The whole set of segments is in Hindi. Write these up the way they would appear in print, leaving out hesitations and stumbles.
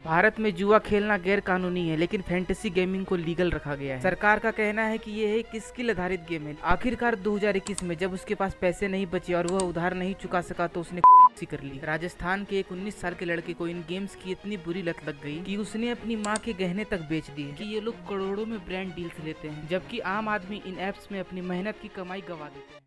भारत में जुआ खेलना गैर कानूनी है, लेकिन फैंटेसी गेमिंग को लीगल रखा गया है। सरकार का कहना है कि ये एक स्किल आधारित गेम है। आखिरकार 2021 में जब उसके पास पैसे नहीं बचे और वह उधार नहीं चुका सका तो उसने कर ली। राजस्थान के एक 19 साल के लड़के को इन गेम्स की इतनी बुरी लत लग गई कि उसने अपनी माँ के गहने तक बेच दिए कि ये लोग करोड़ों में ब्रांड डील्स लेते हैं, जबकि आम आदमी इन एप्स में अपनी मेहनत की कमाई गवा देते हैं।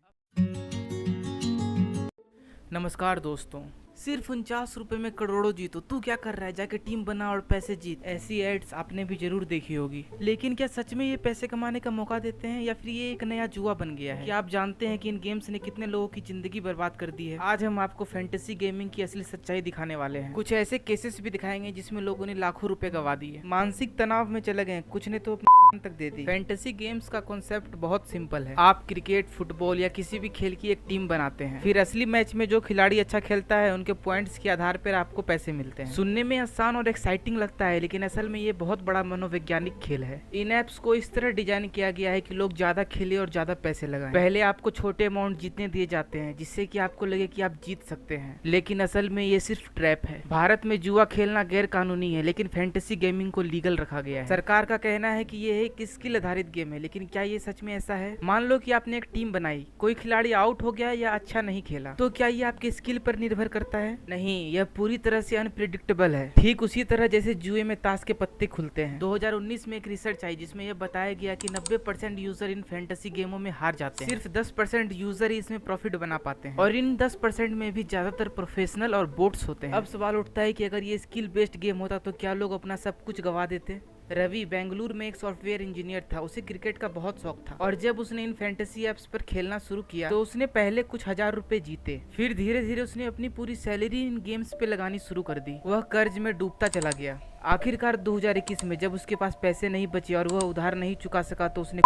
नमस्कार दोस्तों, सिर्फ 49 रुपए में करोड़ों जीतो। तू क्या कर रहा है? जाके टीम बना और पैसे जीत। ऐसी एड्स आपने भी जरूर देखी होगी, लेकिन क्या सच में ये पैसे कमाने का मौका देते हैं या फिर ये एक नया जुआ बन गया है? क्या आप जानते हैं कि इन गेम्स ने कितने लोगों की जिंदगी बर्बाद कर दी है? आज हम आपको फैंटेसी गेमिंग की असली सच्चाई दिखाने वाले हैं। कुछ ऐसे केसेस भी दिखाएंगे जिसमें लोगों ने लाखों रुपए गवा दिए, मानसिक तनाव में चले गए, कुछ ने तो तक दे दी। फैंटेसी गेम्स का कॉन्सेप्ट बहुत सिंपल है। आप क्रिकेट, फुटबॉल या किसी भी खेल की एक टीम बनाते हैं, फिर असली मैच में जो खिलाड़ी अच्छा खेलता है उनके पॉइंट्स के आधार पर आपको पैसे मिलते हैं। सुनने में आसान और एक्साइटिंग लगता है, लेकिन असल में ये बहुत बड़ा मनोवैज्ञानिक खेल है। इन एप्स को इस तरह डिजाइन किया गया है कि लोग ज्यादा खेले और ज्यादा पैसे लगाएं। पहले आपको छोटे अमाउंट जीतने दिए जाते हैं जिससे कि आपको लगे कि आप जीत सकते हैं, लेकिन असल में ये सिर्फ ट्रैप है। भारत में जुआ खेलना गैर कानूनी है, लेकिन फैंटेसी गेमिंग को लीगल रखा गया है। सरकार का कहना है कि ये एक स्किल आधारित गेम है, लेकिन क्या ये सच में ऐसा है? मान लो कि आपने एक टीम बनाई, कोई खिलाड़ी आउट हो गया या अच्छा नहीं खेला, तो क्या ये आपके स्किल पर निर्भर करता है? नहीं, यह पूरी तरह से अनप्रिडिक्टेबल है। ठीक उसी तरह जैसे जुए में ताश के पत्ते खुलते हैं। 2019 में एक रिसर्च आई जिसमें यह बताया गया कि 90% यूजर इन फैंटेसी गेमों में हार जाते हैं। सिर्फ 10% यूजर ही इसमें प्रॉफिट बना पाते हैं, और इन 10% में भी ज्यादातर प्रोफेशनल और बोट्स होते हैं। अब सवाल उठता है कि अगर ये स्किल बेस्ड गेम होता तो क्या लोग अपना सब कुछ गवा देते? रवि बेंगलुरु में एक सॉफ्टवेयर इंजीनियर था। उसे क्रिकेट का बहुत शौक था, और जब उसने इन फैंटेसी एप्स पर खेलना शुरू किया तो उसने पहले कुछ हजार रुपए जीते। फिर धीरे धीरे उसने अपनी पूरी सैलरी इन गेम्स पे लगानी शुरू कर दी। वह कर्ज में डूबता चला गया। आखिरकार 2021 में जब उसके पास पैसे नहीं बचे और वह उधार नहीं चुका सका तो उसने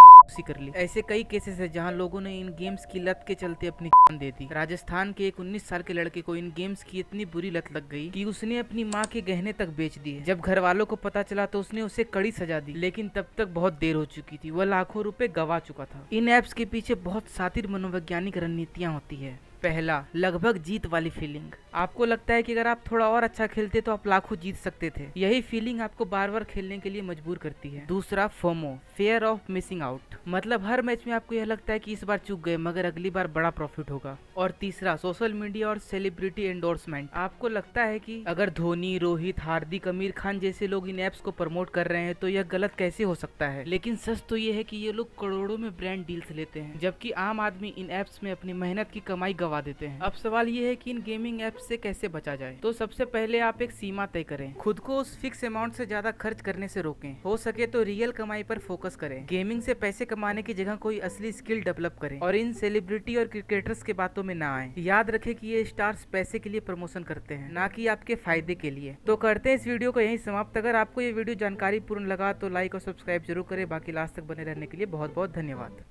कर ली। ऐसे कई केसेस है जहां लोगों ने इन गेम्स की लत के चलते अपनी जान दे दी। राजस्थान के एक 19 साल के लड़के को इन गेम्स की इतनी बुरी लत लग गई कि उसने अपनी माँ के गहने तक बेच दिए। जब घर वालों को पता चला तो उसने उसे कड़ी सजा दी, लेकिन तब तक बहुत देर हो चुकी थी। वह लाखों रुपए गवा चुका था। इन एप्स के पीछे बहुत शातिर मनोवैज्ञानिक रणनीतियां होती है। पहला, लगभग जीत वाली फीलिंग। आपको लगता है कि अगर आप थोड़ा और अच्छा खेलते तो आप लाखों जीत सकते थे। यही फीलिंग आपको बार बार खेलने के लिए मजबूर करती है। दूसरा, FOMO, fear of missing out. मतलब हर मैच में आपको यह लगता है कि इस बार चूक गए मगर अगली बार बड़ा प्रॉफिट होगा। और तीसरा, सोशल मीडिया और सेलिब्रिटी एंडोर्समेंट। आपको लगता है कि अगर धोनी, रोहित, हार्दिक, आमिर खान जैसे लोग इन एप्स को प्रमोट कर रहे हैं तो यह गलत कैसे हो सकता है? लेकिन सच तो यह है कि ये लोग करोड़ों में ब्रांड डील्स लेते हैं, जबकि आम आदमी इन एप्स में अपनी मेहनत की कमाई गवा देते हैं। अब सवाल ये है कि इन गेमिंग एप्स से कैसे बचा जाए? तो सबसे पहले आप एक सीमा तय करें। खुद को उस फिक्स अमाउंट से ज्यादा खर्च करने से रोकें। हो सके तो रियल कमाई पर फोकस करें। गेमिंग से पैसे कमाने की जगह कोई असली स्किल डेवलप करें, और इन सेलिब्रिटी और क्रिकेटर्स के बातों में ना आए। याद रखें कि ये स्टार्स पैसे के लिए प्रमोशन करते हैं, ना कि आपके फायदे के लिए। तो करते हैं इस वीडियो को यहीं समाप्त। अगर आपको ये वीडियो जानकारी पूर्ण लगा तो लाइक और सब्सक्राइब जरूर करें। बाकी लास्ट तक बने रहने के लिए बहुत बहुत धन्यवाद।